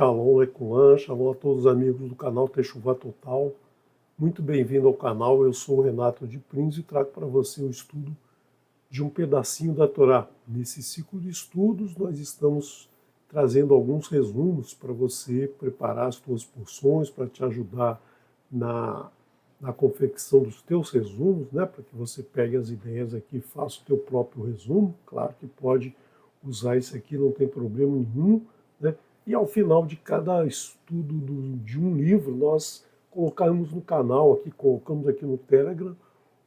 Shalom Leculan, shalom a todos os amigos do canal Techuvá Total. Muito bem-vindo ao canal, eu sou o Renato de Prins e trago para você o estudo de um pedacinho da Torá. Nesse ciclo de estudos nós estamos trazendo alguns resumos para você preparar as suas porções, para te ajudar na confecção dos teus resumos, né? Para que você pegue as ideias aqui e faça o teu próprio resumo. Claro que pode usar isso aqui, não tem problema nenhum, né? E ao final de cada estudo de um livro, nós colocamos no canal, colocamos aqui no Telegram,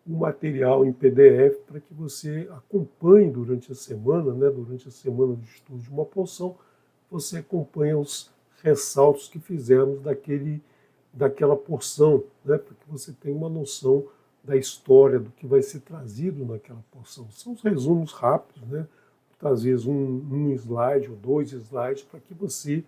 um material em PDF para que você acompanhe durante a semana, né? Durante a semana de estudo de uma porção, você acompanha os ressaltos que fizemos daquela porção, né? Para que você tenha uma noção da história, do que vai ser trazido naquela porção. São os resumos rápidos, né? Às vezes um slide ou dois slides, para que você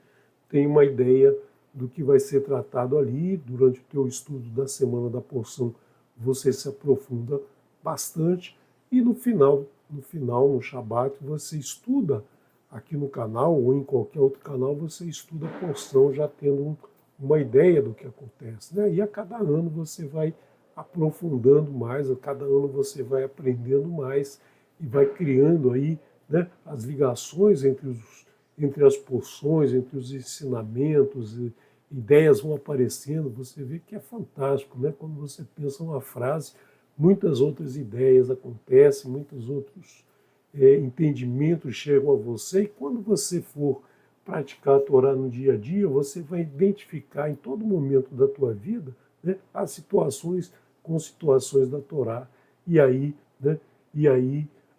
tenha uma ideia do que vai ser tratado ali. Durante o teu estudo da semana da porção, você se aprofunda bastante e no final, no Shabat, você estuda aqui no canal ou em qualquer outro canal, você estuda a porção já tendo uma ideia do que acontece, né? E a cada ano você vai aprofundando mais, a cada ano você vai aprendendo mais e vai criando aí, né, as ligações entre as porções, entre os ensinamentos, ideias vão aparecendo, você vê que é fantástico, né? Quando você pensa uma frase, muitas outras ideias acontecem, muitos outros entendimentos chegam a você, e quando você for praticar a Torá no dia a dia, você vai identificar em todo momento da tua vida, né, as situações com situações da Torá, e aí, né,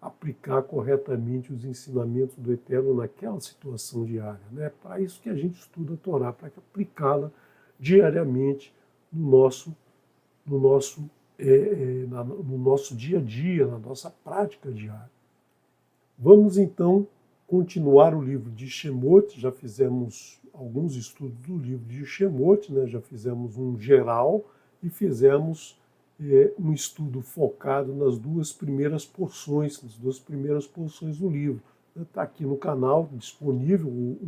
aplicar corretamente os ensinamentos do Eterno naquela situação diária, né? Para isso que a gente estuda a Torá, para aplicá-la diariamente no nosso dia a dia, na nossa prática diária. Vamos então continuar o livro de Shemot. Já fizemos alguns estudos do livro de Shemot, né? Já fizemos um geral e fizemos um estudo focado nas duas primeiras porções do livro. Está aqui no canal, disponível,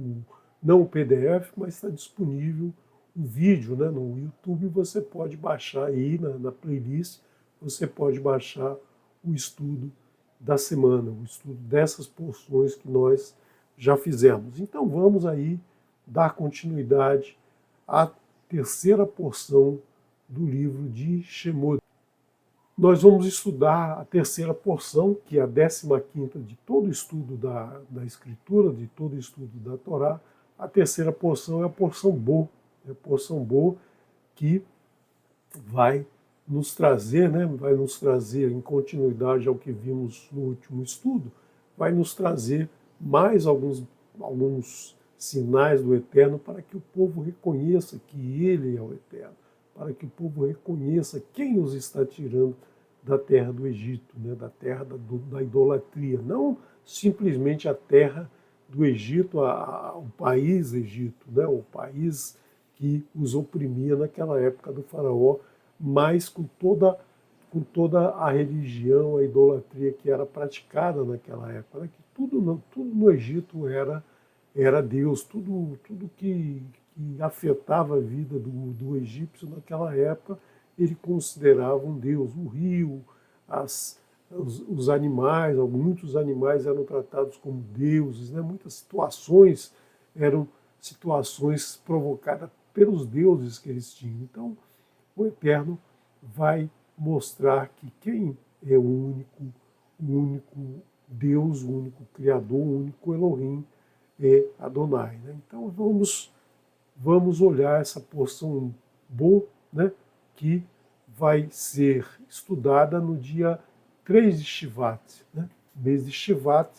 não o PDF, mas está disponível o vídeo, né? No YouTube você pode baixar aí na playlist, você pode baixar o estudo da semana, o estudo dessas porções que nós já fizemos. Então vamos aí dar continuidade à terceira porção do livro de Shemot. Nós vamos estudar a terceira porção, que é a 15ª de todo o estudo da Escritura, de todo o estudo da Torá. A terceira porção é a porção Bo, que vai nos trazer, né, vai nos trazer, em continuidade ao que vimos no último estudo, vai nos trazer mais alguns sinais do Eterno para que o povo reconheça que Ele é o Eterno, para que o povo reconheça quem os está tirando da terra do Egito, né, da terra da idolatria, não simplesmente a terra do Egito, o país Egito, né, o país que os oprimia naquela época do faraó, mas com toda a religião, a idolatria que era praticada naquela época, né, que tudo no Egito era Deus, tudo que afetava a vida do egípcio naquela época, ele considerava um Deus. O rio, os animais, muitos animais eram tratados como deuses, né? Muitas situações eram situações provocadas pelos deuses que eles tinham. Então, o Eterno vai mostrar que quem é o único Deus, o único Criador, o único Elohim é Adonai, né? Então vamos olhar essa porção Bo, né, que vai ser estudada no dia 3 de Shivat, né? Mês de Shivat,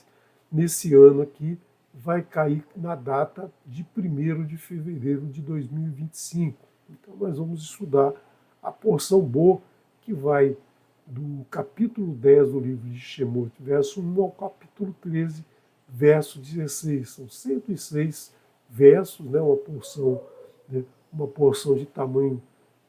nesse ano aqui, vai cair na data de 1º de fevereiro de 2025. Então nós vamos estudar a porção Bo, que vai do capítulo 10 do livro de Shemot, verso 1, ao capítulo 13, verso 16. São 106 versos, né, uma porção de tamanho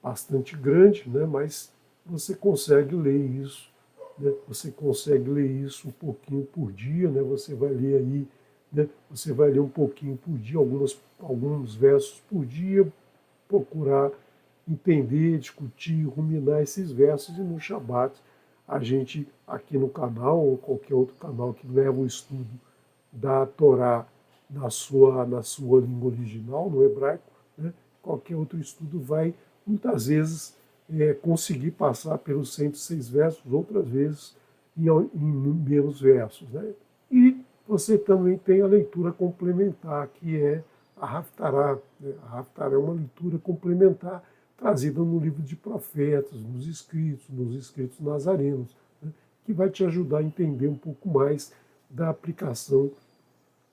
bastante grande, né, mas você consegue ler isso, né, você consegue ler isso um pouquinho por dia, né, você vai ler aí né? Você vai ler um pouquinho por dia, alguns versos por dia, procurar entender, discutir, ruminar esses versos, e no Shabat a gente aqui no canal, ou qualquer outro canal que leva o estudo da Torá na sua língua original, no hebraico, né? Qualquer outro estudo vai, muitas vezes, conseguir passar pelos 106 versos, outras vezes em menos versos. Né? E você também tem a leitura complementar, que é a Haftará. Né? A Haftará é uma leitura complementar trazida no livro de profetas, nos escritos nazarenos, né? Que vai te ajudar a entender um pouco mais da aplicação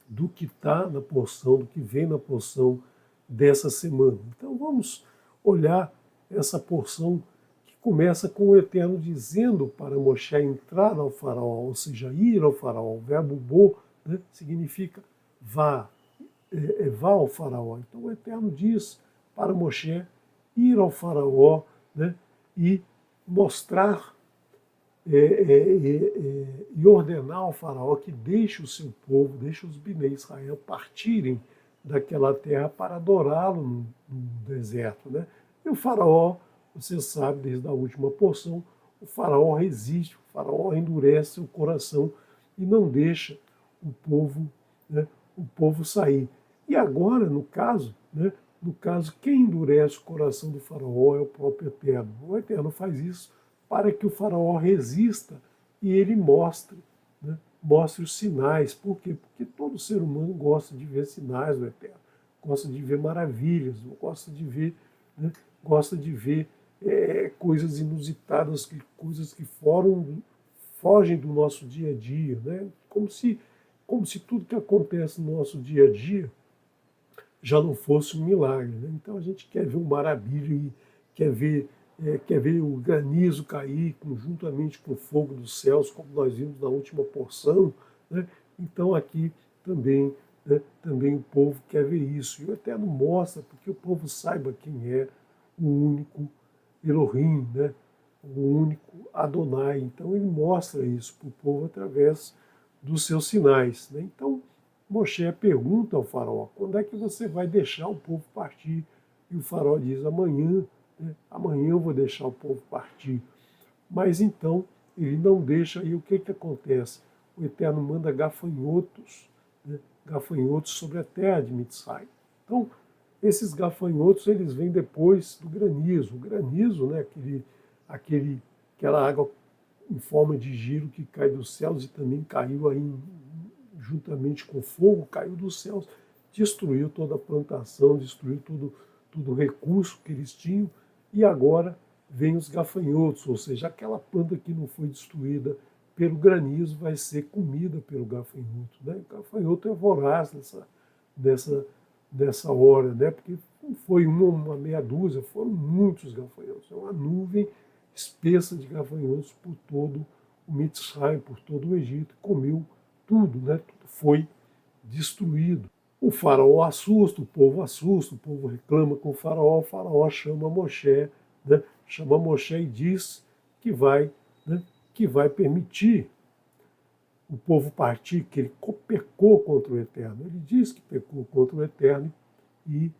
do que está na porção, do que vem na porção dessa semana. Então vamos olhar essa porção que começa com o Eterno dizendo para Moshe entrar ao faraó, ou seja, ir ao faraó. O verbo bo, né, significa vá, vá ao faraó. Então o Eterno diz para Moshe ir ao faraó, né, e mostrar e ordenar ao faraó que deixe o seu povo, deixe os Bnei Israel partirem daquela terra para adorá-lo no deserto. Né? E o faraó, você sabe desde a última porção, o faraó resiste, o faraó endurece o coração e não deixa o povo, né, o povo sair. E agora, no caso, quem endurece o coração do faraó é o próprio Eterno. O Eterno faz isso para que o faraó resista e ele mostre, né, mostre os sinais. Por quê? Porque todo ser humano gosta de ver sinais do Eterno, gosta de ver maravilhas, gosta de ver coisas inusitadas, coisas que fogem do nosso dia a dia, né? Como se tudo que acontece no nosso dia a dia já não fosse um milagre. Né? Então a gente quer ver um maravilha e quer ver o granizo cair conjuntamente com o fogo dos céus, como nós vimos na última porção. Né? Então aqui também, né, também o povo quer ver isso. E o Eterno mostra, porque o povo saiba quem é o único Elohim, né? O único Adonai. Então ele mostra isso para o povo através dos seus sinais. Né? Então Moshe pergunta ao faraó, quando é que você vai deixar o povo partir? E o faraó diz, amanhã, né? Amanhã eu vou deixar o povo partir. Mas então ele não deixa, e o que acontece? O Eterno manda gafanhotos, né? Gafanhotos sobre a terra de Mitzrayim. Então, esses gafanhotos, eles vêm depois do granizo. O granizo, né? Aquela água em forma de giro que cai dos céus e também caiu aí juntamente com o fogo, caiu dos céus, destruiu toda a plantação, destruiu todo o recurso que eles tinham, e agora vem os gafanhotos, ou seja, aquela planta que não foi destruída pelo granizo vai ser comida pelo gafanhoto. Né? O gafanhoto é voraz nessa hora, né? Porque não foi uma meia dúzia, foram muitos gafanhotos. É uma nuvem espessa de gafanhotos por todo o Mitzrayim, por todo o Egito, comeu tudo, né? Tudo foi destruído. O faraó assusta, o povo reclama com o faraó chama Moshe, né? Chama Moshe e diz que vai, né? Que vai permitir o povo partir, que ele pecou contra o Eterno. Ele diz que pecou contra o Eterno e,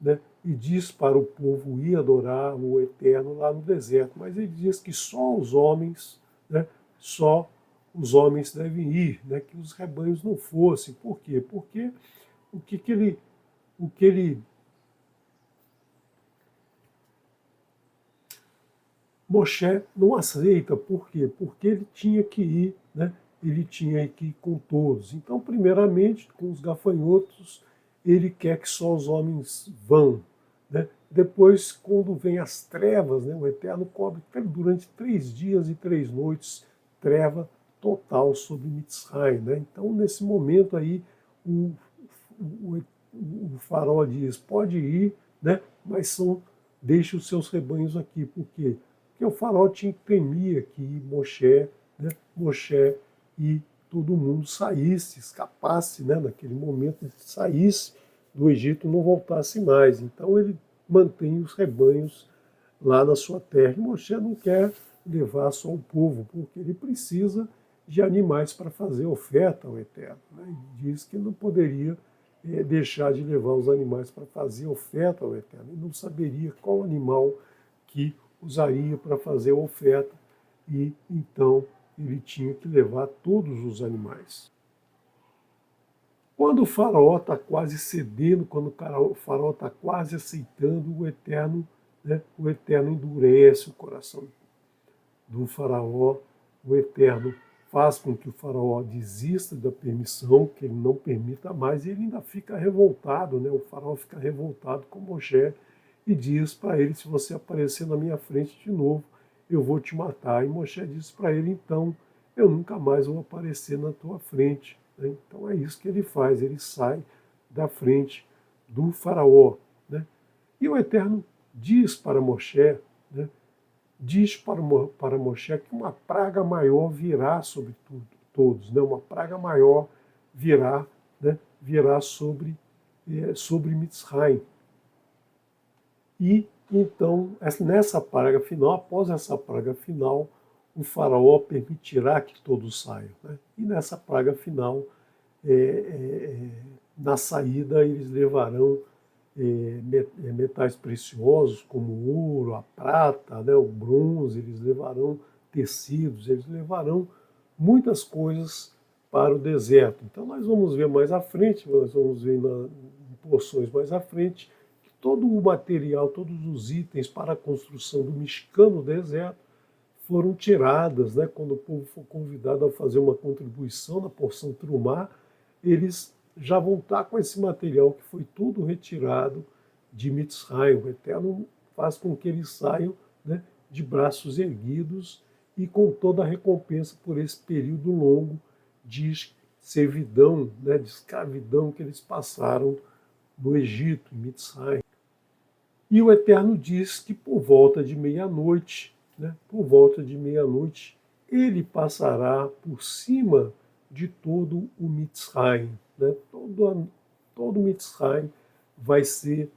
né, e diz para o povo ir adorar o Eterno lá no deserto. Mas ele diz que só os homens, né, só os homens devem ir, né, que os rebanhos não fossem. Por quê? Porque o que ele Moshe não aceita. Por quê? Porque ele tinha que ir, né? Ele tinha que ir com todos. Então, primeiramente, com os gafanhotos, ele quer que só os homens vão. Né? Depois, quando vem as trevas, né? O Eterno cobre durante 3 dias e 3 noites, treva total sobre Mitzrayim. Né? Então, nesse momento aí, o faraó diz, pode ir, né? Mas deixe os seus rebanhos aqui. Por quê? Porque o faraó temia que Moshe, né? Moshe e todo mundo saísse, escapasse, né? Naquele momento, saísse do Egito e não voltasse mais. Então ele mantém os rebanhos lá na sua terra. E Moshe não quer levar só o povo, porque ele precisa de animais para fazer oferta ao Eterno. Né? E diz que não poderia deixar de levar os animais para fazer oferta ao Eterno. E não saberia qual animal que usaria para fazer a oferta, e então ele tinha que levar todos os animais. Quando o faraó está quase cedendo, quando o faraó está quase aceitando, o Eterno endurece o coração do faraó. O Eterno faz com que o faraó desista da permissão, que ele não permita mais, e ele ainda fica revoltado, né? O faraó fica revoltado com Moshe e diz para ele: se você aparecer na minha frente de novo, eu vou te matar. E Moshe diz para ele: então, eu nunca mais vou aparecer na tua frente. Né? Então é isso que ele faz, ele sai da frente do faraó. Né? E o Eterno diz para Moshe, né? Diz para Moshe que uma praga maior virá sobre todos, né? Uma praga maior virá, né? Virá sobre Mitzrayim. E então, nessa praga final, após essa praga final, o faraó permitirá que todos saiam. Né? E nessa praga final, na saída, eles levarão metais preciosos, como o ouro, a prata, né, o bronze, eles levarão tecidos, eles levarão muitas coisas para o deserto. Então nós vamos ver mais à frente, nós vamos ver em porções mais à frente, que todo o material, todos os itens para a construção do Mishkan no deserto foram tiradas, né? Quando o povo for convidado a fazer uma contribuição na porção Trumá, eles já vão estar com esse material que foi tudo retirado de Mitzrayim. O Eterno faz com que eles saiam, né, de braços erguidos e com toda a recompensa por esse período longo de servidão, né, de escravidão que eles passaram no Egito, em Mitzrayim. E o Eterno diz que por volta de meia-noite, né, ele passará por cima de todo o Mitzrayim. Né? Todo Mitzrayim vai ser,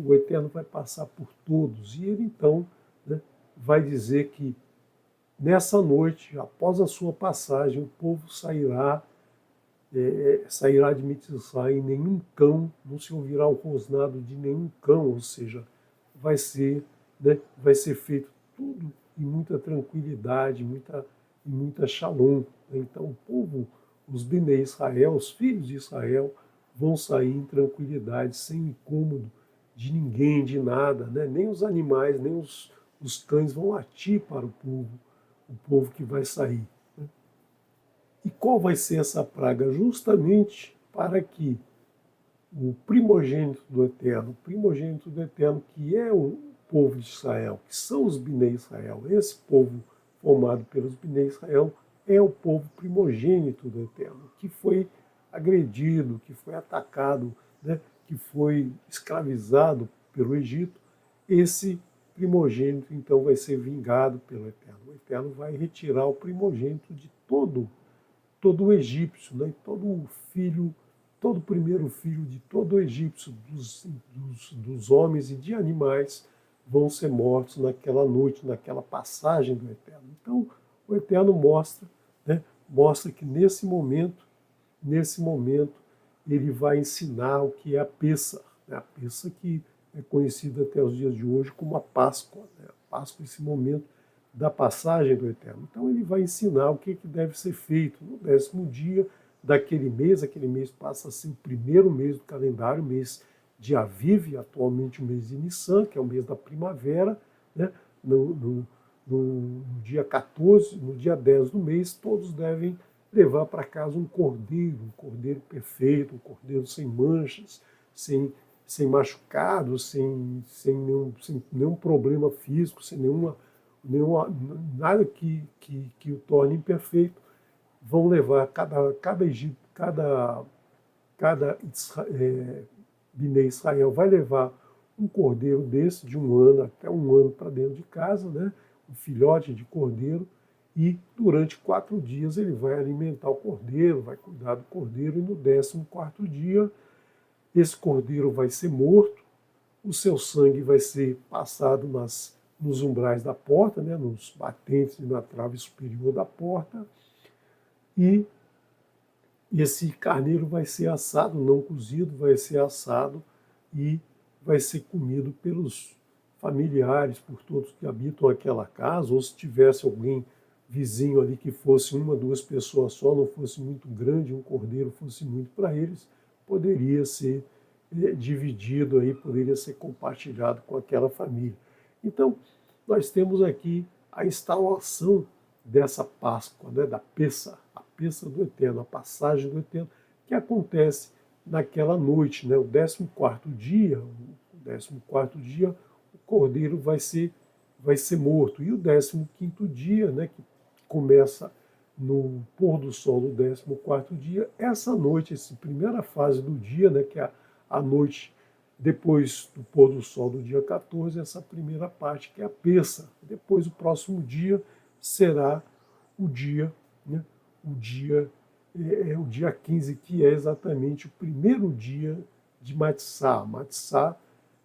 o Eterno vai passar por todos. E ele então, né, vai dizer que nessa noite, após a sua passagem, o povo sairá de Mitzrayim, nenhum cão, não se ouvirá o rosnado de nenhum cão, ou seja, vai ser feito tudo em muita tranquilidade, muita shalom. Então o povo, os Bnei Israel, os filhos de Israel, vão sair em tranquilidade, sem incômodo de ninguém, de nada, né? Nem os animais, nem os cães vão latir para o povo que vai sair. Né? E qual vai ser essa praga? Justamente para que o primogênito do Eterno, que é o povo de Israel, que são os Bnei Israel, esse povo formado pelos Bnei Israel, é o povo primogênito do Eterno, que foi agredido, que foi atacado, né, que foi escravizado pelo Egito. Esse primogênito, então, vai ser vingado pelo Eterno. O Eterno vai retirar o primogênito de todo o egípcio, né, todo primeiro filho de todo o egípcio, dos homens e de animais, vão ser mortos naquela noite, naquela passagem do Eterno. Então, o Eterno mostra que nesse momento, ele vai ensinar o que é a Pêssar, né? A Pêssar que é conhecida até os dias de hoje como a Páscoa, né? A Páscoa, esse momento da passagem do Eterno. Então ele vai ensinar o que deve ser feito no 10º dia daquele mês. Aquele mês passa a ser o primeiro mês do calendário, mês de Aviv, atualmente o mês de Nissan, que é o mês da primavera, né? No dia 14, no dia 10 do mês, todos devem levar para casa um cordeiro perfeito, um cordeiro sem manchas, sem machucados, sem nenhum problema físico, sem nada que o torne imperfeito. Vão levar cada Bnei Israel vai levar um cordeiro desse, de 1 ano até 1 ano, para dentro de casa, né? Um filhote de cordeiro, e durante 4 dias ele vai alimentar o cordeiro, vai cuidar do cordeiro, e no 14º dia esse cordeiro vai ser morto, o seu sangue vai ser passado nas nos umbrais da porta, né, nos batentes e na trave superior da porta, e esse carneiro vai ser assado, não cozido, vai ser assado e vai ser comido pelos familiares, por todos que habitam aquela casa, ou se tivesse alguém vizinho ali que fosse uma, duas pessoas só, não fosse muito grande, um cordeiro fosse muito para eles, poderia ser dividido aí, poderia ser compartilhado com aquela família. Então, nós temos aqui a instalação dessa Páscoa, né, da Pessa, a Pessa do Eterno, a passagem do Eterno, que acontece naquela noite, né, o 14º dia, o cordeiro vai ser morto. E o 15º dia, né, que começa no pôr do sol do 14º dia, essa noite, essa primeira fase do dia, né, que é a noite depois do pôr do sol do dia 14, essa primeira parte, que é a Pessa. Depois, o próximo dia será o dia, né, o dia 15, que é exatamente o primeiro dia de Matzá. Matzá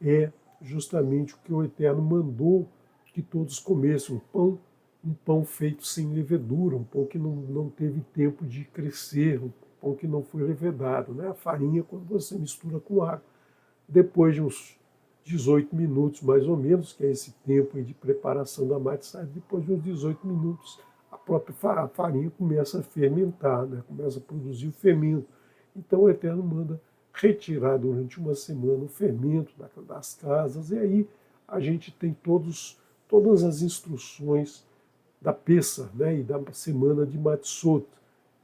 é justamente o que o Eterno mandou que todos comessem, um pão feito sem levedura, um pão que não teve tempo de crescer, um pão que não foi levedado. Né? A farinha, quando você mistura com água, depois de uns 18 minutos, mais ou menos, que é esse tempo aí de preparação da matzá, depois de uns 18 minutos, a própria farinha começa a fermentar, né? Começa a produzir o fermento. Então o Eterno manda retirar durante uma semana o fermento das casas, e aí a gente tem todas as instruções da Pessa, né? E da semana de Matzot.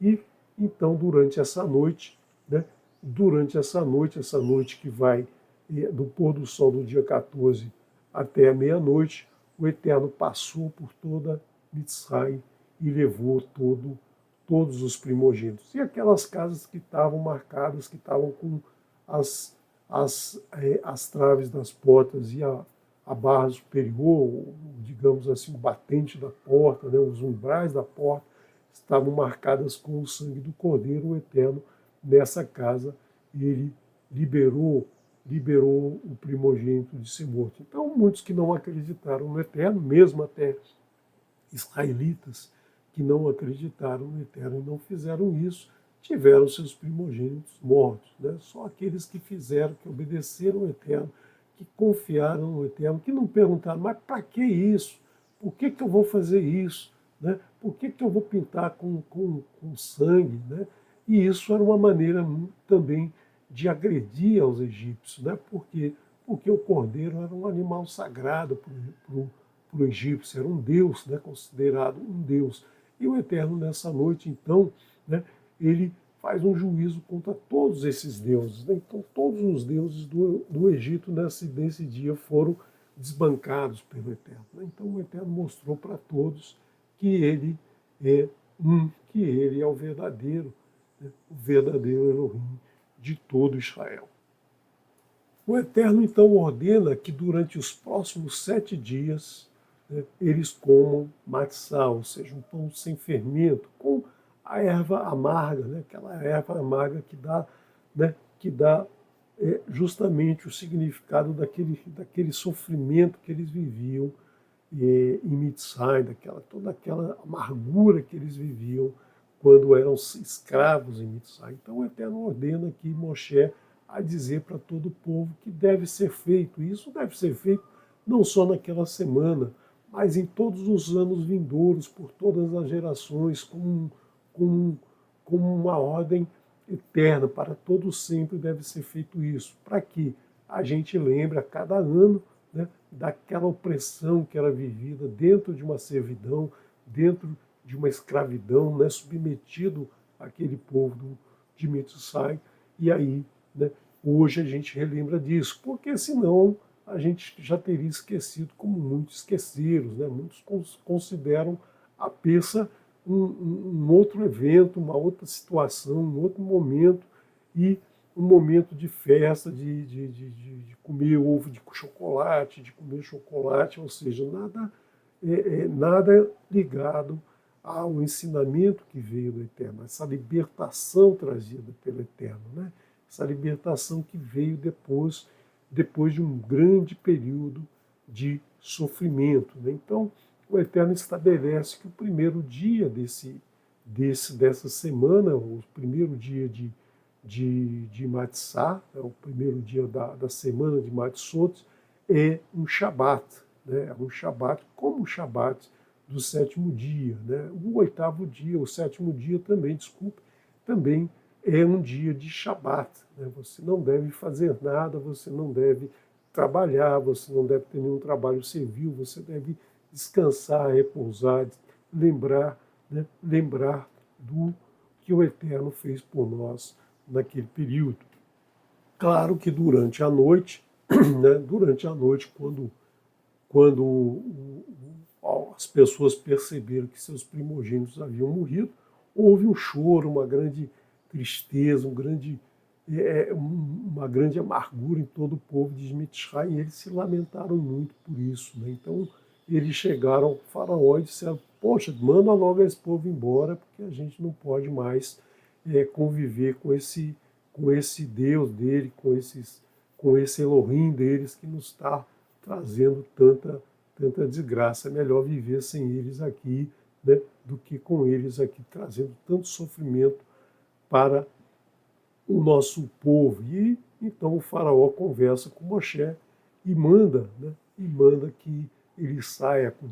E então, durante essa noite, né? Essa noite que vai do pôr do sol do dia 14 até a meia-noite, o Eterno passou por toda Mitzrayim e levou todos os primogênitos. E aquelas casas que estavam marcadas, que estavam com as traves das portas e a barra superior, digamos assim, o batente da porta, né, os umbrais da porta, estavam marcadas com o sangue do Cordeiro. O Eterno, nessa casa, ele liberou o primogênito de ser morto. Então, muitos que não acreditaram no Eterno, mesmo até israelitas que não acreditaram no Eterno e não fizeram isso, tiveram seus primogênitos mortos. Né? Só aqueles que fizeram, que obedeceram o Eterno, que confiaram no Eterno, que não perguntaram, mas para que isso? Por que eu vou fazer isso? Né? Por que eu vou pintar com sangue? Né? E isso era uma maneira também de agredir aos egípcios. Né? Por quê? Porque o cordeiro era um animal sagrado para o egípcio, era um deus, né? Considerado um deus. E o Eterno, nessa noite, então, né, ele faz um juízo contra todos esses deuses. Né? Então, todos os deuses do Egito nesse dia foram desbancados pelo Eterno. Né? Então, o Eterno mostrou para todos que ele é que ele é o verdadeiro, né? O verdadeiro Elohim de todo Israel. O Eterno, então, ordena que durante os próximos 7 dias, né, eles comam matzá, ou seja, um pão sem fermento, com a erva amarga, né, aquela erva amarga que dá justamente o significado daquele sofrimento que eles viviam em Mitzrayim, toda aquela amargura que eles viviam quando eram escravos em Mitzrayim. Então o Eterno ordena aqui Moshe a dizer para todo o povo que deve ser feito. E isso deve ser feito não só naquela semana, mas em todos os anos vindouros, por todas as gerações, como uma ordem eterna, para todos sempre deve ser feito isso, para que a gente lembre a cada ano, né, daquela opressão que era vivida dentro de uma servidão, dentro de uma escravidão, né, submetido àquele povo de Mitzrayim. E aí, né, hoje a gente relembra disso, porque senão a gente já teria esquecido, como muitos esqueceram. Né? Muitos consideram a Pessa um outro evento, uma outra situação, um outro momento, e um momento de festa, de comer ovo de chocolate, de comer chocolate, ou seja, nada ligado ao ensinamento que veio do Eterno, essa libertação trazida pelo Eterno, né? Essa libertação que veio depois de um grande período de sofrimento. Né? Então, o Eterno estabelece que o primeiro dia dessa semana, o primeiro dia de Matzah, o primeiro dia da semana de Matzot, é um Shabat, né? É um Shabat como o Shabat do sétimo dia. Né? O oitavo dia, o sétimo dia também, desculpe, também é um dia de Shabat. Né? Você não deve fazer nada, você não deve trabalhar, você não deve ter nenhum trabalho servil, você deve descansar, repousar, lembrar, né? Lembrar do que o Eterno fez por nós naquele período. Claro que durante a noite, né? Durante a noite, quando as pessoas perceberam que seus primogênitos haviam morrido, houve um choro, uma grande tristeza, uma grande amargura em todo o povo de Mitzrayim, e eles se lamentaram muito por isso. Né? Então, eles chegaram ao faraó e disseram: poxa, manda logo esse povo embora, porque a gente não pode mais conviver com esse Deus dele, com esse Elohim deles que nos está trazendo tanta desgraça. É melhor viver sem eles aqui, né, do que com eles aqui, trazendo tanto sofrimento para o nosso povo. E então o faraó conversa com Moshe e manda, né, que ele saia com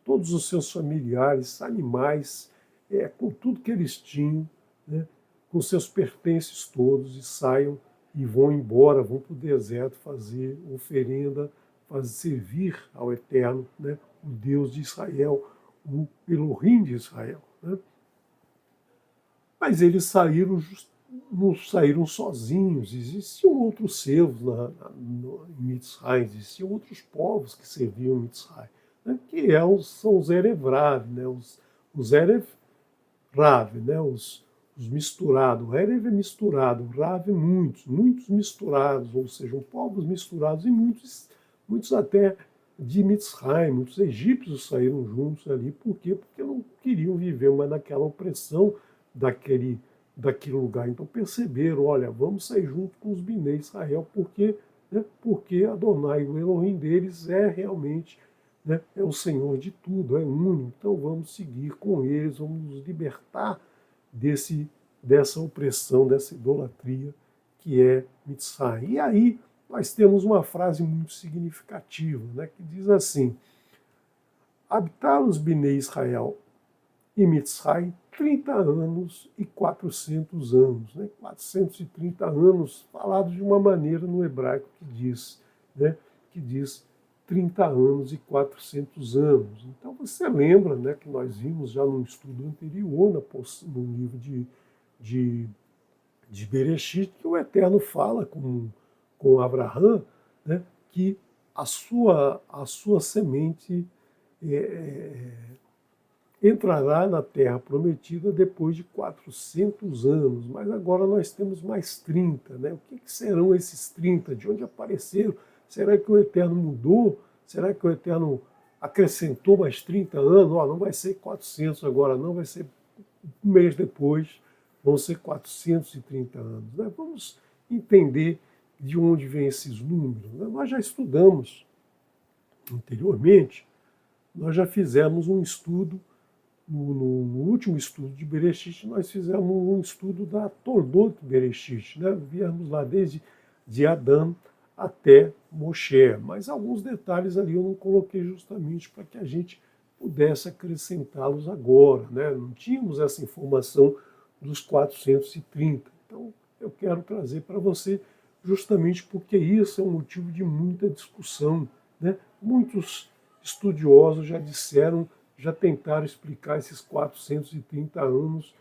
todos os seus familiares, animais, com tudo que eles tinham, né, com seus pertences todos, e saiam e vão embora, vão para o deserto fazer oferenda, servir ao Eterno, né, o Deus de Israel, o Elohim de Israel. Né? Mas eles não saíram sozinhos, existiam outros servos em Mitzrayim, existiam outros povos que serviam Mitzrayim, né, que são os Erev-Rav, né, os Erev-Rav, né, os misturados. O Erev é misturado, o Rav é muitos misturados, ou seja, povos misturados, e muitos até de Mitzrayim, muitos egípcios saíram juntos ali. Por quê? Porque não queriam viver mais naquela opressão daquele lugar. Então perceberam: olha, vamos sair junto com os Bnei Israel, porque Adonai, o Elohim deles, é realmente, né, é o Senhor de tudo, é único. Então vamos seguir com eles, vamos nos libertar dessa opressão, dessa idolatria que é Mitzrayim. E aí nós temos uma frase muito significativa, né, que diz assim: habitaram os Bnei Israel e Mitzrayim 30 anos e 400 anos. Né? 430 anos, falados de uma maneira no hebraico que diz 30 anos e 400 anos. Então você lembra, né, que nós vimos já num estudo anterior, no livro de Bereshit, que o Eterno fala com Abraão, né, que a sua semente entrará na terra prometida depois de 400 anos, mas agora nós temos mais 30. Né? O que serão esses 30? De onde apareceram? Será que o Eterno mudou? Será que o Eterno acrescentou mais 30 anos? Não vai ser 400 agora, não, vai ser um mês depois, vão ser 430 anos. Né? Vamos entender de onde vêm esses números. Né? Nós já estudamos anteriormente, nós já fizemos um estudo. No último estudo de Bereshit, nós fizemos um estudo da Toldot Bereshit, né? Viemos lá desde de Adão até Moshe, mas alguns detalhes ali eu não coloquei justamente para que a gente pudesse acrescentá-los agora, né? Não tínhamos essa informação dos 430. Então, eu quero trazer para você justamente porque isso é um motivo de muita discussão, né? Muitos estudiosos já tentaram explicar esses 430 anos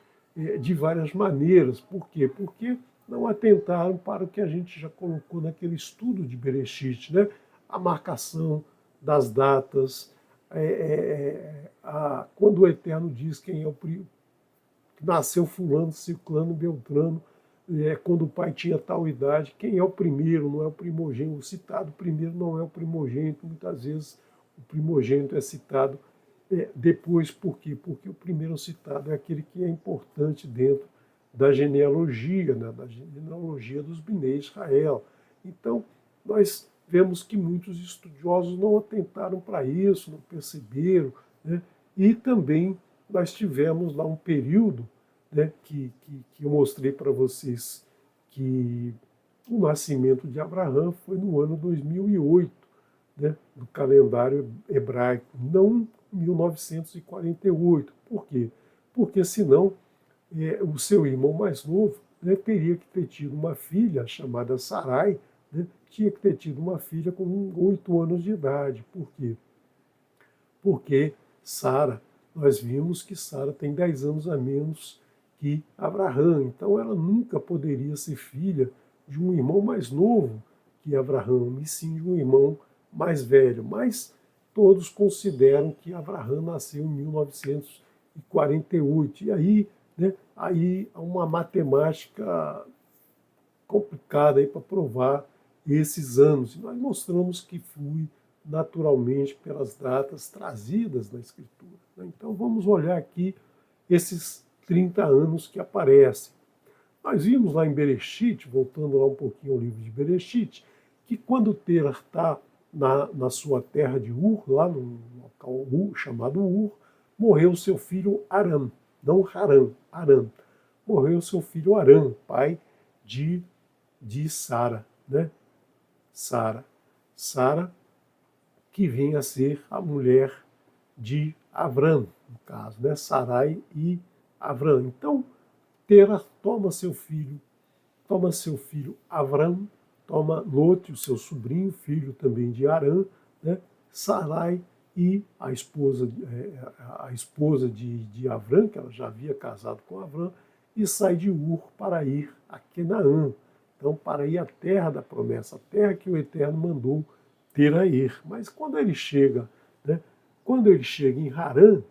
de várias maneiras. Por quê? Porque não atentaram para o que a gente já colocou naquele estudo de Bereshit, né? A marcação das datas, quando o Eterno diz quem é nasceu fulano, ciclano, beltrano, quando o pai tinha tal idade, quem é o primeiro, não é o primogênito. O citado primeiro não é o primogênito, muitas vezes o primogênito é citado depois. Por quê? Porque o primeiro citado é aquele que é importante dentro da genealogia, né, da genealogia dos Bnei Israel. Então, nós vemos que muitos estudiosos não atentaram para isso, não perceberam, né? E também nós tivemos lá um período, né, que eu mostrei para vocês, que o nascimento de Abraão foi no ano 2008, né, do calendário hebraico, não 1948. Por quê? Porque senão o seu irmão mais novo, né, teria que ter tido uma filha chamada Sarai, né, tinha que ter tido uma filha com 8 anos de idade. Por quê? Porque Sara, nós vimos que Sara tem 10 anos a menos que Abraão, então ela nunca poderia ser filha de um irmão mais novo que Abraão, e sim de um irmão mais velho. Mas todos consideram que Abraão nasceu em 1948. E aí, né, aí há uma matemática complicada aí para provar esses anos. E nós mostramos que foi naturalmente pelas datas trazidas na Escritura, né? Então vamos olhar aqui esses 30 anos que aparecem. Nós vimos lá em Bereshit, voltando lá um pouquinho ao livro de Bereshit, que quando Terah está na sua terra de Ur, lá no local chamado Ur, morreu seu filho Aram, não Haran, Aram. Morreu seu filho Aram, pai de Sara, né? Sara, que vinha a ser a mulher de Avram, no caso, né? Sarai e Avram. Então, Terah toma seu filho Avram, toma Lote, o seu sobrinho, filho também de Arã, né? Sarai e a esposa de Avram, que ela já havia casado com Avram, e sai de Ur para ir a Canaã. Então, para ir à terra da promessa, a terra que o Eterno mandou Terah ir. Mas quando ele chega, né, em Harã,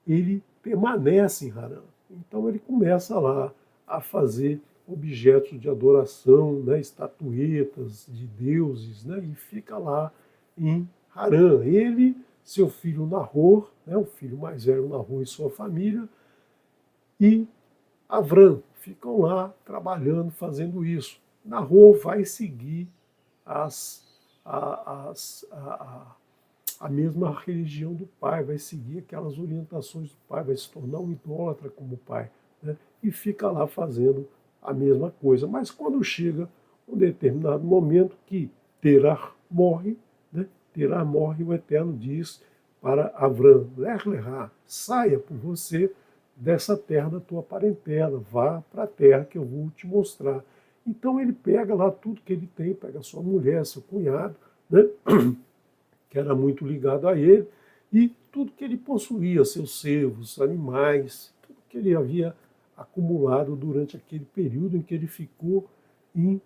ele permanece em Harã. Então ele começa lá a fazer objetos de adoração, né, estatuetas de deuses, né, e fica lá em Harã. Ele, seu filho Nahor, né, o filho mais velho Nahor e sua família, e Avram ficam lá trabalhando, fazendo isso. Nahor vai seguir a mesma religião do pai, vai seguir aquelas orientações do pai, vai se tornar um idólatra como o pai, né? E fica lá fazendo a mesma coisa. Mas quando chega um determinado momento que Terah morre, né? Terah morre, o Eterno diz para Avram: Lech Lechá, saia por você dessa terra da tua parentela, vá para a terra que eu vou te mostrar. Então ele pega lá tudo que ele tem, pega sua mulher, seu cunhado, né, que era muito ligado a ele, e tudo que ele possuía, seus servos, animais, tudo que ele havia acumulado durante aquele período em que ele ficou em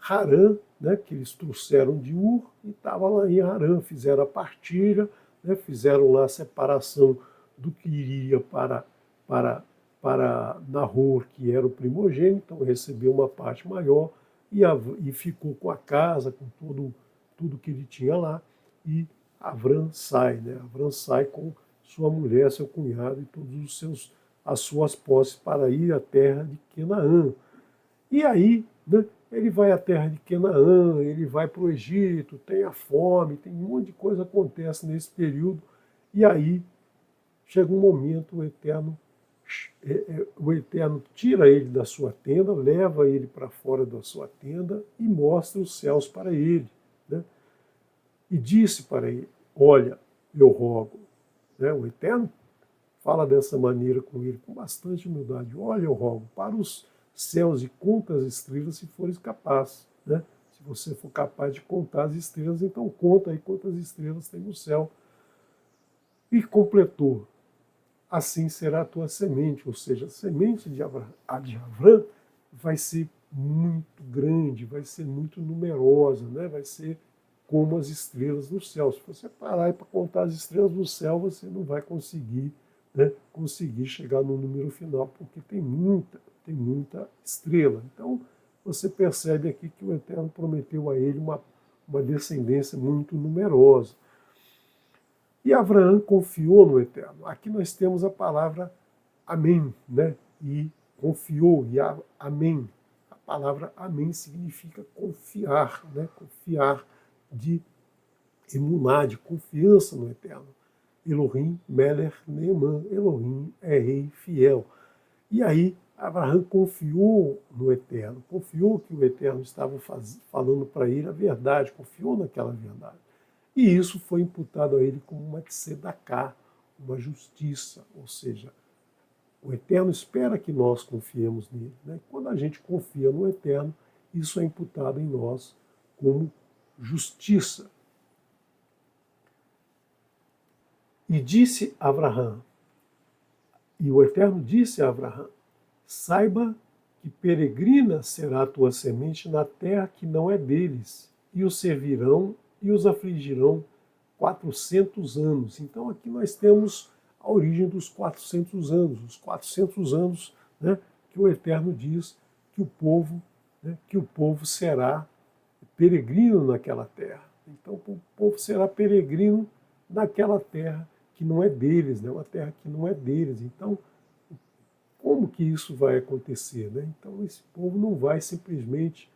Harã, né, que eles trouxeram de Ur e estava lá em Harã, fizeram a partilha, né, fizeram lá a separação do que iria para Nahor, que era o primogênito, então recebeu uma parte maior e ficou com a casa, com tudo que ele tinha lá, e Avram sai, né? Avram sai com sua mulher, seu cunhado e todos as suas posses para ir à terra de Canaã. E aí, né, ele vai à terra de Canaã, ele vai para o Egito, tem a fome, tem um monte de coisa que acontece nesse período, e aí chega um momento, o Eterno tira ele da sua tenda, leva ele para fora da sua tenda e mostra os céus para ele, né? E disse para ele: olha, eu rogo, né? O Eterno fala dessa maneira com ele, com bastante humildade: olha, eu rogo para os céus e conta as estrelas se fores capaz, né? Se você for capaz de contar as estrelas, então conta aí quantas estrelas tem no céu. E completou: assim será a tua semente, ou seja, a semente de Avram vai ser muito grande, vai ser muito numerosa, né? Vai ser como as estrelas do céu. Se você parar para contar as estrelas do céu, você não vai conseguir, né, conseguir chegar no número final, porque tem muita estrela. Então, você percebe aqui que o Eterno prometeu a ele uma descendência muito numerosa. E Abraão confiou no Eterno. Aqui nós temos a palavra amém, né? E confiou, e amém. A palavra amém significa confiar, né? Confiar de emuná, de confiança no Eterno. Elohim Meler Neeman, Elohim é rei fiel. E aí Abraão confiou no Eterno, confiou que o Eterno estava falando para ele a verdade, confiou naquela verdade. E isso foi imputado a ele como uma tzedakah, uma justiça, ou seja, o Eterno espera que nós confiemos nele. Né? Quando a gente confia no Eterno, isso é imputado em nós como justiça. E disse Abraão, e o Eterno disse a Abraão, saiba que peregrina será a tua semente na terra que não é deles, e os servirão e os afligirão 400 anos. Então aqui nós temos a origem dos 400 anos, os 400 anos, né, que o Eterno diz que o povo será peregrino naquela terra. Então o povo será peregrino naquela terra que não é deles, né, uma terra que não é deles. Então, como que isso vai acontecer? Né? Então esse povo não vai simplesmente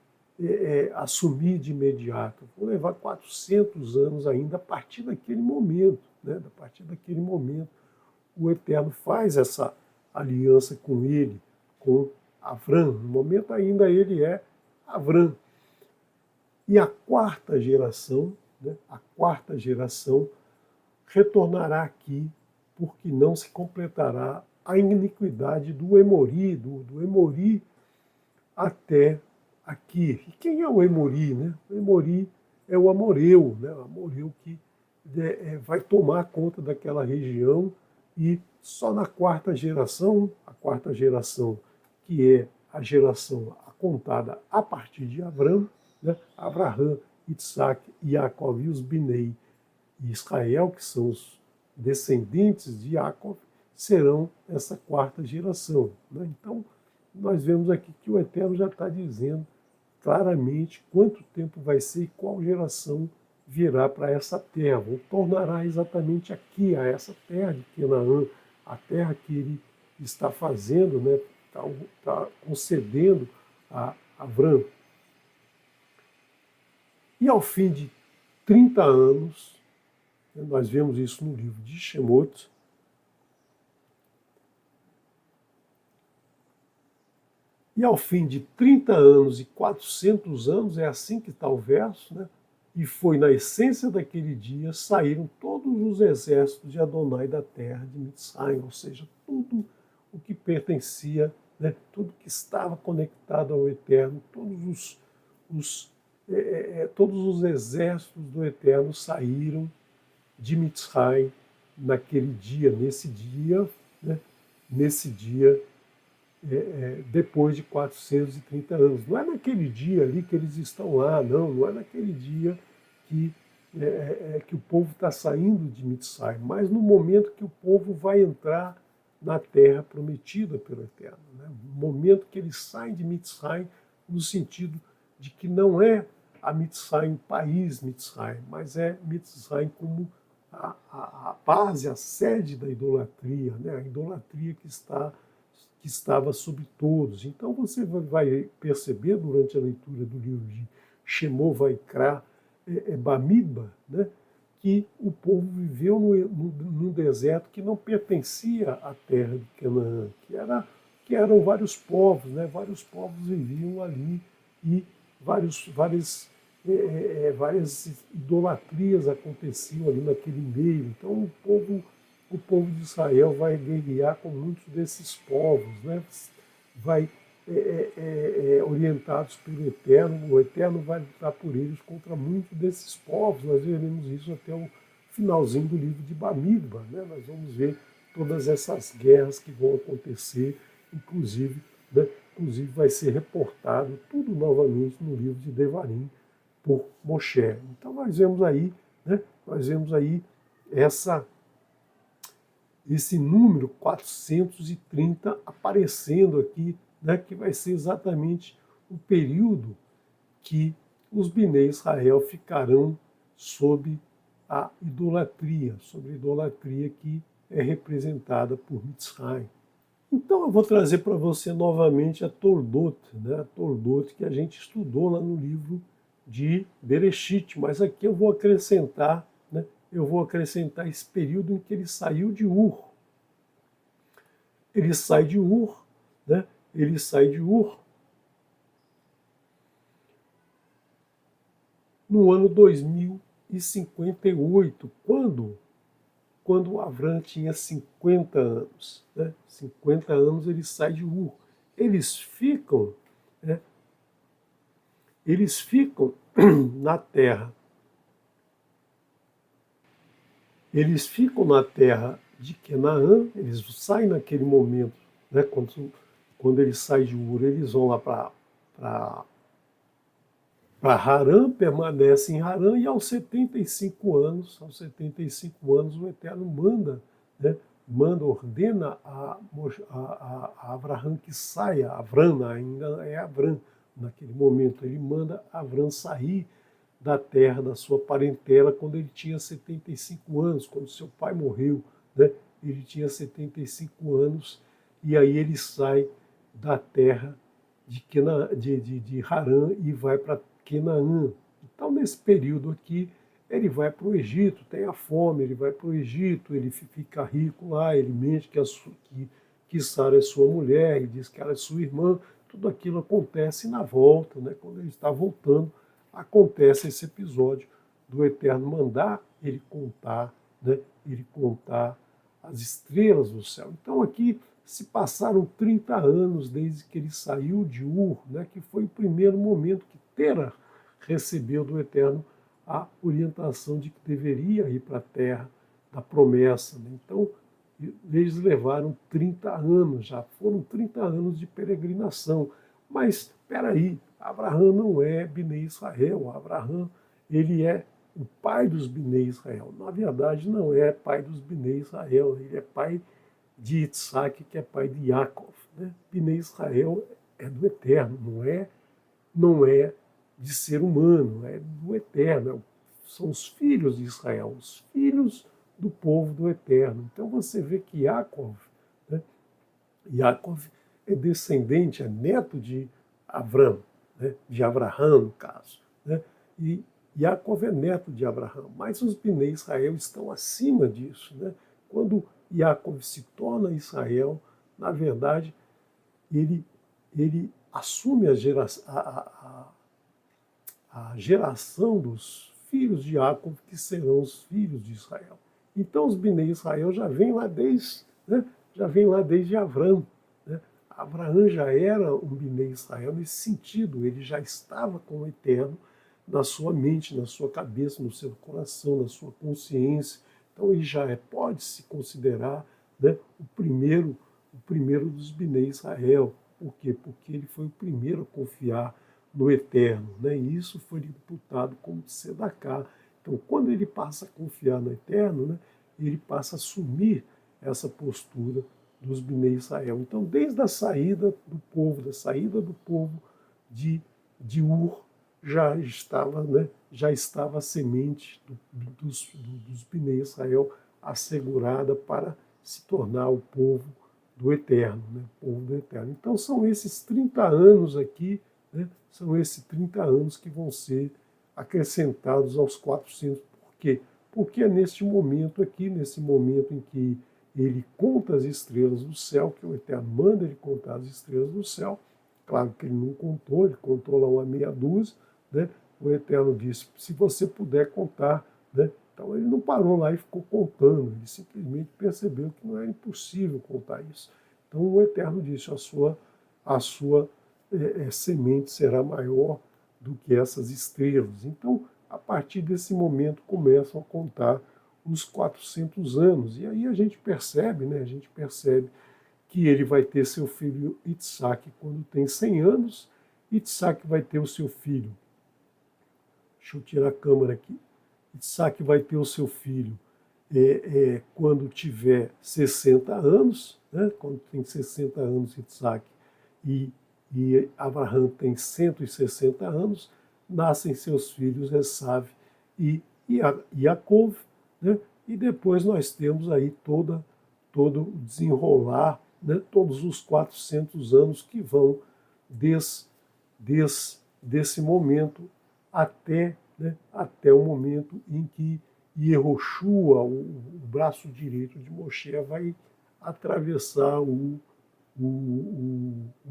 assumir de imediato. Vão levar 400 anos ainda a partir daquele momento. Né? A partir daquele momento, o Eterno faz essa aliança com ele, com Avram. No momento ainda ele é Avram. E a quarta geração, né? A quarta geração retornará aqui, porque não se completará a iniquidade do Emori, do Emori até aqui. E quem é o Emori? Né? O Emori é o amoreu, né? O amoreu que vai tomar conta daquela região, e só na quarta geração, a quarta geração, que é a geração contada a partir de Abraão, né? Abraham, Isaac, Jacó e os Binei e Israel, que são os descendentes de Jacó, serão essa quarta geração. Né? Então, nós vemos aqui que o Eterno já está dizendo claramente quanto tempo vai ser e qual geração virá para essa terra. Ou tornará exatamente aqui, a essa terra de Canaã, a terra que ele está fazendo, né? Está concedendo a Abrão. E ao fim de 30 anos, nós vemos isso no livro de Shemot, e ao fim de 30 anos e 400 anos, é assim que está o verso, né? E foi na essência daquele dia, saíram todos os exércitos de Adonai da terra de Mitzrayim, ou seja, tudo o que pertencia, né? Tudo que estava conectado ao Eterno, todos os exércitos do Eterno saíram de Mitzrayim naquele dia, né? Nesse dia, depois de 430 anos. Não é naquele dia ali que eles estão lá, não é naquele dia que o povo está saindo de Mitzrayim, mas no momento que o povo vai entrar na terra prometida pelo Eterno. Né? No momento que eles saem de Mitzrayim, no sentido de que não é a Mitzrayim, país Mitzrayim, mas é Mitzrayim como a base, a sede da idolatria, né? A idolatria que estava sobre todos. Então você vai perceber durante a leitura do livro de Shemot Vaikra, Bamidbar, né, que o povo viveu num deserto que não pertencia à terra de Canaã, que eram vários povos, né? Vários povos viviam ali e várias idolatrias aconteciam ali naquele meio. Então o povo de Israel vai guerrear com muitos desses povos, né? Vai orientados pelo Eterno, o Eterno vai lutar por eles contra muitos desses povos. Nós veremos isso até o finalzinho do livro de Bamidbar, né? Nós vamos ver todas essas guerras que vão acontecer, inclusive, né? Inclusive vai ser reportado tudo novamente no livro de Devarim por Moshe. Então nós vemos aí, né? Nós vemos aí esse número 430 aparecendo aqui, né, que vai ser exatamente o período que os Bnei Israel ficarão sob a idolatria que é representada por Mitzrayim. Então eu vou trazer para você novamente a Toldot, né? A Toldot que a gente estudou lá no livro de Bereshit, mas aqui eu vou acrescentar, né? Eu vou acrescentar esse período em que ele saiu de Ur. Ele sai de Ur, né? Ele sai de Ur no ano 2058, quando Avram tinha 50 anos. Né? 50 anos ele sai de Ur. Eles ficam, né? Eles ficam na terra. Eles ficam na terra de Canaã, eles saem naquele momento, né? Quando eles saem de Ur, eles vão lá para Harã, permanecem em Harã, e aos 75 anos, o Eterno manda, né, ordena a Abraham que saia. Avram ainda é Avram naquele momento. Ele manda Avram sair da terra, da sua parentela, quando ele tinha 75 anos, quando seu pai morreu, né, ele tinha 75 anos, e aí ele sai da terra de Harã e vai para Canaã. Então, nesse período aqui, ele vai para o Egito, tem a fome, ele vai para o Egito, ele fica rico lá, ele mente que Sara é sua mulher, ele diz que ela é sua irmã. Tudo aquilo acontece na volta, né? Quando ele está voltando, acontece esse episódio do Eterno mandar ele contar, né? Ele contar as estrelas do céu. Então aqui se passaram 30 anos desde que ele saiu de Ur, né? Que foi o primeiro momento que Terah recebeu do Eterno a orientação de que deveria ir para a terra da promessa. Né? Então, eles levaram 30 anos, já foram 30 anos de peregrinação. Mas, espera aí, Abraão não é Bnei Israel. Abraão, ele é o pai dos Bnei Israel. Na verdade, não é pai dos Bnei Israel, ele é pai de Isaac, que é pai de Yaakov. Né? Bnei Israel é do Eterno, não é de ser humano, é do Eterno. São os filhos de Israel, os filhos do povo do Eterno. Então você vê que Yaakov, né? Yaakov é descendente, é neto de Avram, né? De Abraham, no caso. Né? E Yaakov é neto de Abraham, mas os Bnei Israel estão acima disso. Né? Quando Yaakov se torna Israel, na verdade, ele assume a geração dos filhos de Jacob, que serão os filhos de Israel. Então os Bnei Israel já vêm lá desde Avram. Né? Abraão já era um Bnei Israel nesse sentido, ele já estava com o Eterno na sua mente, na sua cabeça, no seu coração, na sua consciência. Então ele já pode se considerar, né, o primeiro dos Bnei Israel. Por quê? Porque ele foi o primeiro a confiar no Eterno, né? E isso foi imputado como tzedakah. Então, quando ele passa a confiar no Eterno, né, ele passa a assumir essa postura dos Bnei Israel. Então, desde a saída do povo de Ur, já estava a semente dos Bnei Israel assegurada para se tornar o povo do Eterno, né? Povo do Eterno. Então são esses 30 anos aqui, né? São esses 30 anos que vão ser acrescentados aos 400. Por quê? Porque é neste momento aqui, nesse momento em que ele conta as estrelas do céu, que o Eterno manda ele contar as estrelas do céu. Claro que ele não contou, ele contou lá uma meia dúzia, né? O Eterno disse, se você puder contar, né? Então ele não parou lá e ficou contando, ele simplesmente percebeu que não era impossível contar isso. Então o Eterno disse, a sua semente será maior do que essas estrelas. Então, a partir desse momento, começam a contar os 400 anos. E aí a gente percebe, né? A gente percebe que ele vai ter seu filho Itsak quando tem 100 anos. Itsak vai ter o seu filho. Deixa eu tirar a câmera aqui. Itsak vai ter o seu filho quando tiver 60 anos, né? Quando tem 60 anos Itsak e Abraham tem 160 anos, nascem seus filhos Esav e Yaakov, né? E depois nós temos aí todo o desenrolar né, todos os 400 anos que vão desse momento até, né, até o momento em que Yehoshua, o braço direito de Moshe, vai atravessar o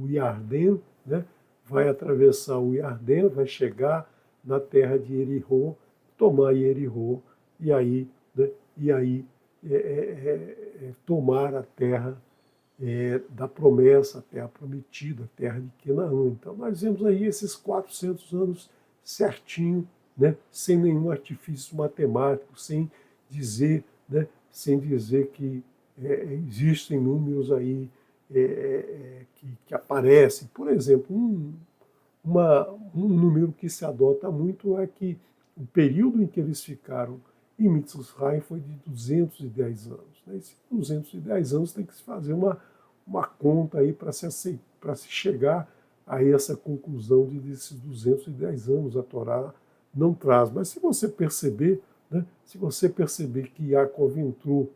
Iardém, né, vai atravessar o Iardém, vai chegar na terra de Jericó, tomar Jericó e aí, né, e aí tomar a terra da promessa, a terra prometida, a terra de Canaã. Então nós vemos aí esses 400 anos certinho, né, sem nenhum artifício matemático, sem dizer que existem números aí que aparecem. Por exemplo, um número que se adota muito é que o período em que eles ficaram em Mitzrayim foi de 210 anos. Né? Esses 210 anos tem que se fazer uma conta aí para se chegar a essa conclusão de desses 210 anos a Torá não traz. Mas se você perceber, né, se você perceber que Yaakov entrou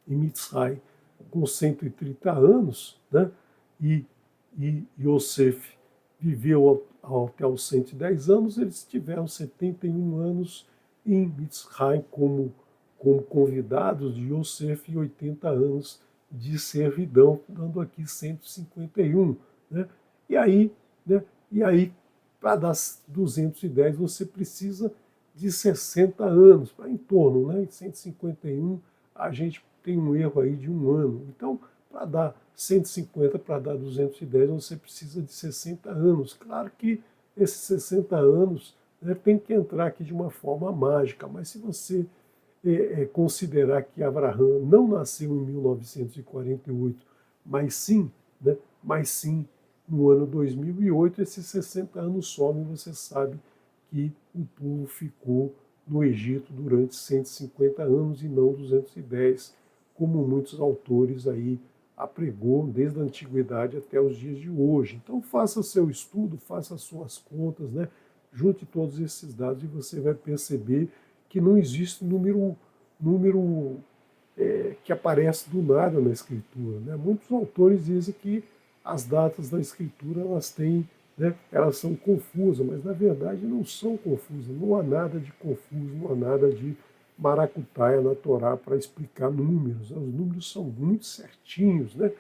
em Mitzrayim com 130 anos, né, e Yosef viveu até os 110 anos, eles tiveram 71 anos em Mitzrayim como convidados de Yosef e 80 anos de servidão, dando aqui 151. Né? E aí, né, para dar 210, você precisa de 60 anos, em torno, né? Em 151, a gente tem um erro aí de um ano. Então, para dar 150, para dar 210, você precisa de 60 anos. Claro que esses 60 anos, né, tem que entrar aqui de uma forma mágica, mas se você considerar que Abraham não nasceu em 1948, né, mas sim no ano 2008, esses 60 anos somem, você sabe que o povo ficou no Egito durante 150 anos e não 210, como muitos autores aí apregou desde a antiguidade até os dias de hoje. Então faça seu estudo, faça suas contas, né? Junte todos esses dados e você vai perceber que não existe número que aparece do nada na escritura. Né? Muitos autores dizem que as datas da escritura elas têm, né, elas são confusas, mas na verdade não são confusas. Não há nada de confuso, não há nada de maracutaia na Torá para explicar números. Os números são muito certinhos, né?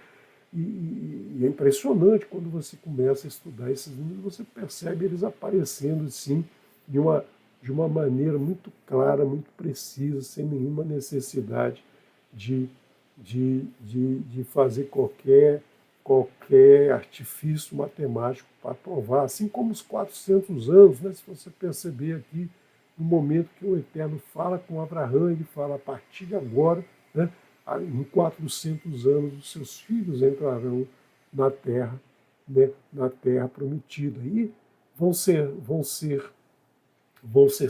E é impressionante quando você começa a estudar esses números, você percebe eles aparecendo assim de uma maneira muito clara, muito precisa, sem nenhuma necessidade de, de fazer qualquer artifício matemático para provar, assim como os 400 anos, né? Se você perceber aqui, no momento que o Eterno fala com Abraão, ele fala, a partir de agora, né, em 400 anos, os seus filhos entrarão na terra, né, na terra prometida. E vão ser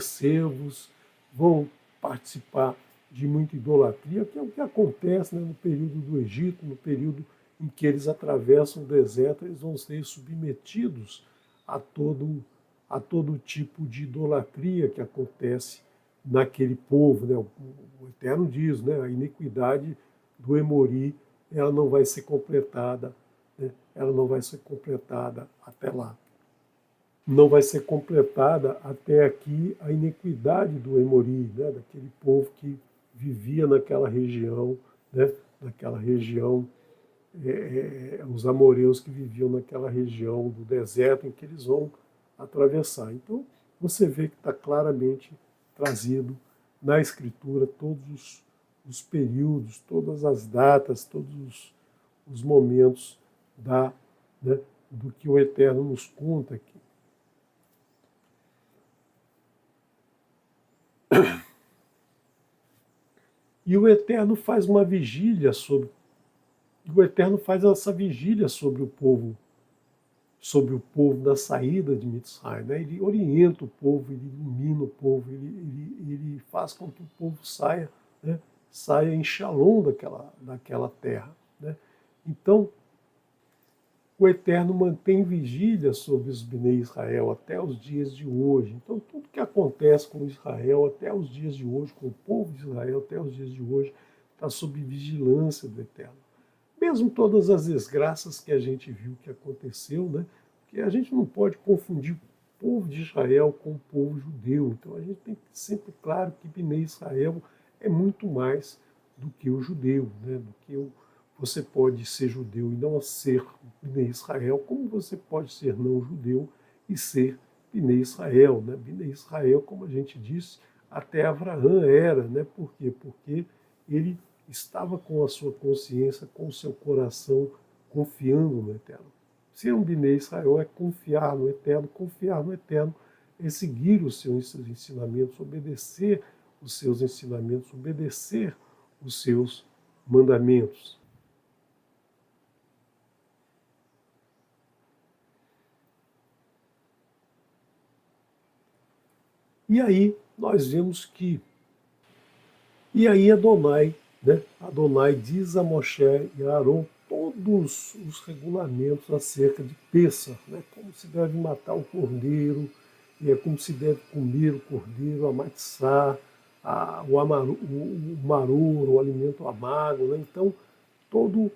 servos, vão participar de muita idolatria, que é o que acontece, né, no período do Egito, no período em que eles atravessam o deserto, eles vão ser submetidos a todo tipo de idolatria que acontece naquele povo. Né? O Eterno diz, né, a iniquidade do Emori, ela não vai ser completada, né? Ela não vai ser completada até lá. Não vai ser completada até aqui a iniquidade do Emori, né? Daquele povo que vivia naquela região, né? Naquela região, os amoreus que viviam naquela região do deserto em que eles vão atravessar. Então, você vê que está claramente trazido na Escritura todos os períodos, todas as datas, todos os momentos né, do que o Eterno nos conta aqui. E o Eterno faz uma vigília o Eterno faz essa vigília sobre o povo da saída de Mitzrayim. Né? Ele orienta o povo, ele ilumina o povo, ele faz com que o povo saia, né? Saia em shalom daquela terra. Né? Então, o Eterno mantém vigília sobre os Bnei Israel até os dias de hoje. Então, tudo que acontece com Israel até os dias de hoje, com o povo de Israel até os dias de hoje, está sob vigilância do Eterno. mesmo todas as desgraças que a gente viu que aconteceu, né? Porque a gente não pode confundir o povo de Israel com o povo judeu. Então a gente tem que ter sempre claro que Bnei Israel é muito mais do que o judeu, né? Do que você pode ser judeu e não ser Bnei Israel, como você pode ser não judeu e ser Bnei Israel, né? Bnei Israel, como a gente disse, até Abraão era, né? Por quê? Porque ele estava com a sua consciência, com o seu coração, confiando no Eterno. Ser um Bnei Israel é confiar no Eterno é seguir os seus ensinamentos, obedecer os seus ensinamentos, obedecer os seus mandamentos. E aí nós vemos que e aí Adonai, né? Adonai diz a Moshe e a Arão todos os regulamentos acerca de Pêssar, né? Como se deve matar o cordeiro, como se deve comer o cordeiro, a matzá, o maror, o alimento amargo, né? Então todo,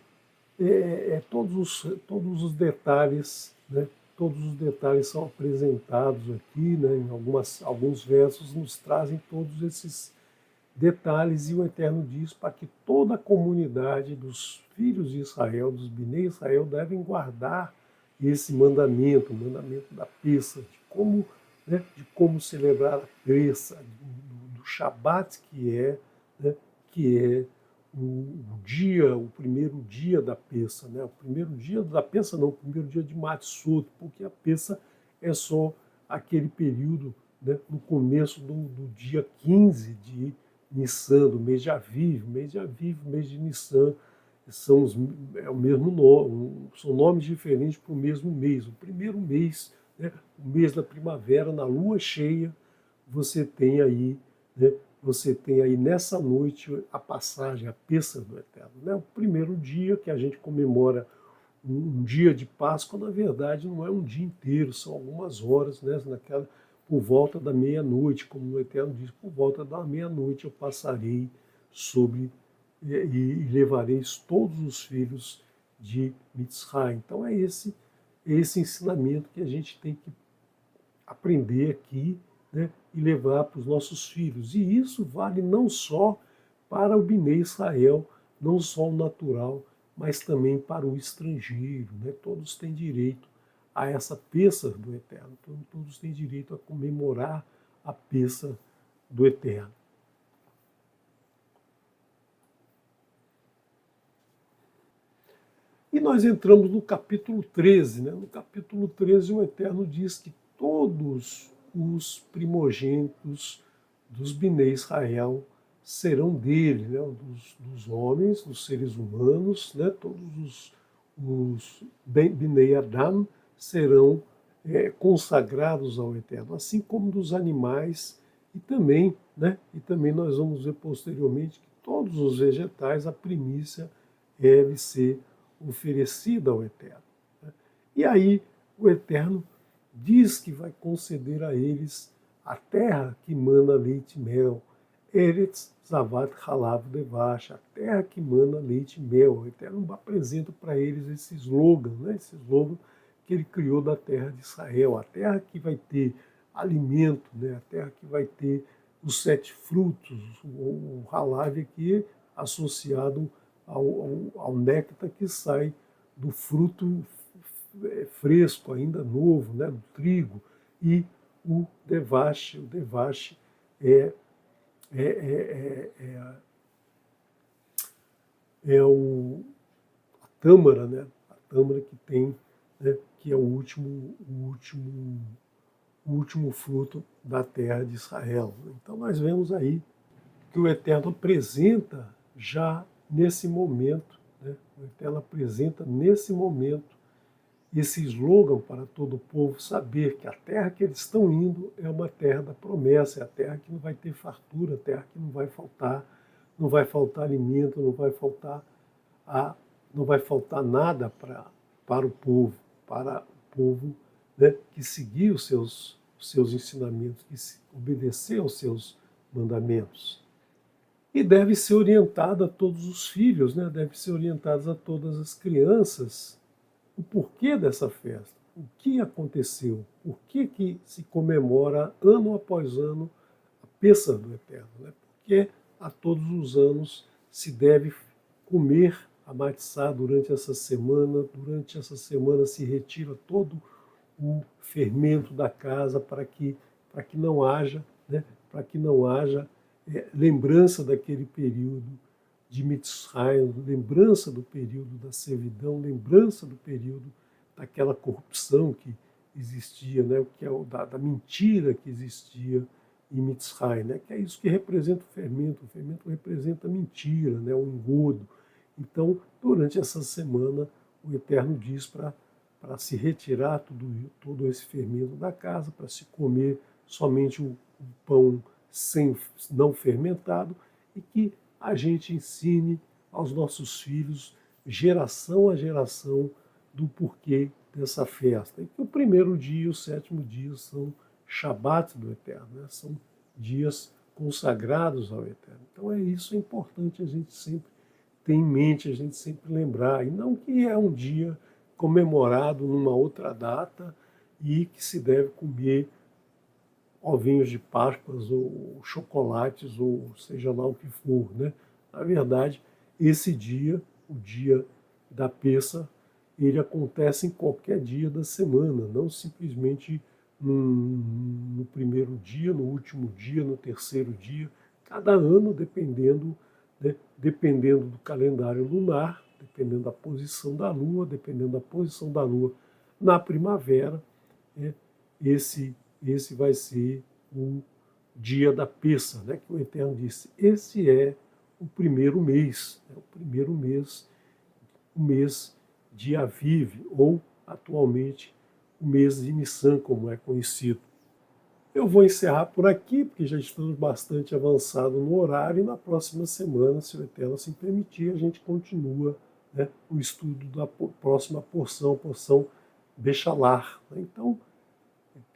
todos os detalhes, né? Todos os detalhes são apresentados aqui, né? Em alguns versos nos trazem todos esses detalhes, e o Eterno diz para que toda a comunidade dos filhos de Israel, dos Bnei Israel, devem guardar esse mandamento, o mandamento da Pêssah, de como, né, de como celebrar a Pêssah, do Shabat, né, que é o dia, o primeiro dia da Pêssah, né? O primeiro dia da Pêssah não, o primeiro dia de Matzot, porque a Pêssah é só aquele período, né, no começo do dia 15 de Nissan, do mês de Aviv. O mês de Aviv, o mês de Nissan, é o mesmo nome, são nomes diferentes para o mesmo mês. O primeiro mês, né, o mês da primavera, na lua cheia, você tem aí, né, você tem aí nessa noite a passagem, a Pêssah do Eterno. Né? O primeiro dia que a gente comemora um dia de Páscoa, na verdade, não é um dia inteiro, são algumas horas, né, por volta da meia-noite, como o Eterno diz, por volta da meia-noite eu passarei sobre e levareis todos os filhos de Mitzrayim. Então é esse ensinamento que a gente tem que aprender aqui, né, e levar para os nossos filhos. E isso vale não só para o Bnei Israel, não só o natural, mas também para o estrangeiro. Né? Todos têm direito a essa Pêssah do Eterno. Todos têm direito a comemorar a Pêssah do Eterno. E nós entramos no capítulo 13. Né? No capítulo 13, o Eterno diz que todos os primogênitos dos Bnei Israel serão dele, né? Dos homens, dos seres humanos, né? Todos os Bnei Adam serão consagrados ao Eterno, assim como dos animais, e também, né? E também nós vamos ver posteriormente que todos os vegetais, a primícia deve ser oferecida ao Eterno. Né? E aí o Eterno diz que vai conceder a eles a terra que mana leite e mel, Eretz Zavat Halav Devash, a terra que mana leite e mel. O Eterno apresenta para eles esse slogan, né? Esse slogan que ele criou da terra de Israel, a terra que vai ter alimento, né? A terra que vai ter os 7 frutos, o Halav aqui associado ao néctar que sai do fruto fresco, ainda novo, né, do trigo, e o devash é, é, é, é, a tâmara, né, a tâmara que tem, né, que é o último fruto da terra de Israel. Então nós vemos aí que o Eterno apresenta já nesse momento, né, o Eterno apresenta nesse momento esse slogan para todo o povo saber que a terra que eles estão indo é uma terra da promessa, é a terra que não vai ter fartura, a terra que não vai faltar alimento, não vai faltar nada para o povo, né, que seguir os seus ensinamentos, que obedecer aos seus mandamentos. e deve ser orientada a todos os filhos, né? Deve ser orientada a todas as crianças o porquê dessa festa, o que aconteceu, por que se comemora ano após ano a Pêssar do Eterno, né? Porque a todos os anos se deve comer a matzá durante essa semana se retira todo o fermento da casa para que não haja, né, para que não haja lembrança daquele período de Mitzrayim, lembrança do período da servidão, lembrança do período daquela corrupção que existia, né, que é da mentira que existia em Mitzrayim, né, que é isso que representa o fermento representa a mentira, né, o engodo. Então, durante essa semana, o Eterno diz para se retirar todo esse fermento da casa, para se comer somente o pão não fermentado, e que a gente ensine aos nossos filhos, geração a geração, do porquê dessa festa. E que o primeiro dia e o sétimo dia são Shabat do Eterno, né? São dias consagrados ao Eterno. Então é importante a gente sempre ter em mente, a gente sempre lembrar, e não que é um dia comemorado numa outra data e que se deve comer ovinhos de Páscoas ou chocolates ou seja lá o que for, né? Na verdade, esse dia, o dia da Pêssar, ele acontece em qualquer dia da semana, não simplesmente no primeiro dia, no último dia, no terceiro dia. Cada ano, dependendo, né, dependendo do calendário lunar, dependendo da posição da Lua, dependendo da posição da Lua na primavera, né, esse vai ser o dia da Pêssar, né, que o Eterno disse. Esse é o primeiro mês, né, o mês de Aviv, ou atualmente o mês de Nissan, como é conhecido. Eu vou encerrar por aqui, porque já estamos bastante avançados no horário, e na próxima semana, se o Eterno assim permitir, a gente continua, né, o estudo da próxima porção, porção Bechalar. Então,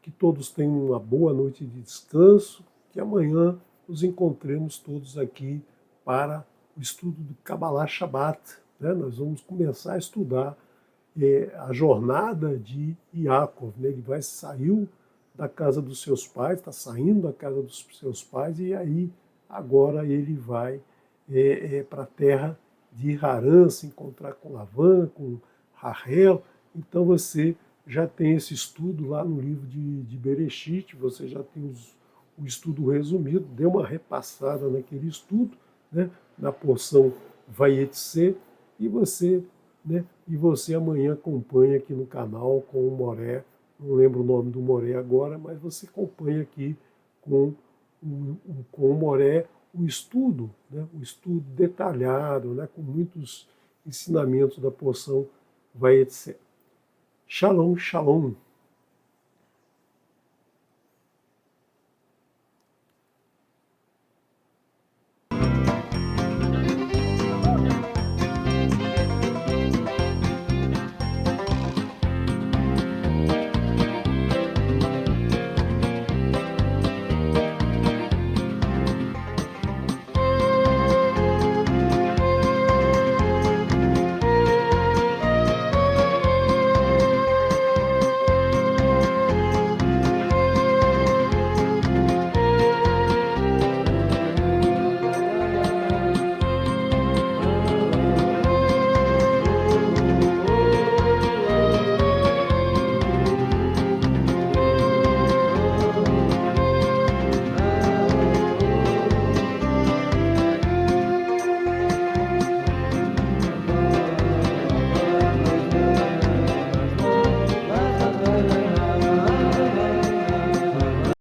que todos tenham uma boa noite de descanso, que amanhã nos encontremos todos aqui para o estudo do Kabbalah Shabbat, né? Nós vamos começar a estudar a jornada de Yaakov, né? Ele saiu da casa dos seus pais, está saindo da casa dos seus pais, e aí agora ele vai para a terra de Harã, se encontrar com Labã, com Rahel. Então você já tem esse estudo lá no livro de Bereshit, você já tem o estudo resumido, dê uma repassada naquele estudo, né, na porção Vayetze, e você amanhã acompanha aqui no canal com o Moré, não lembro o nome do Moré agora, mas você acompanha aqui com o Moré o estudo, né, o estudo detalhado, né, com muitos ensinamentos da porção Vayetze. Shalom, shalom.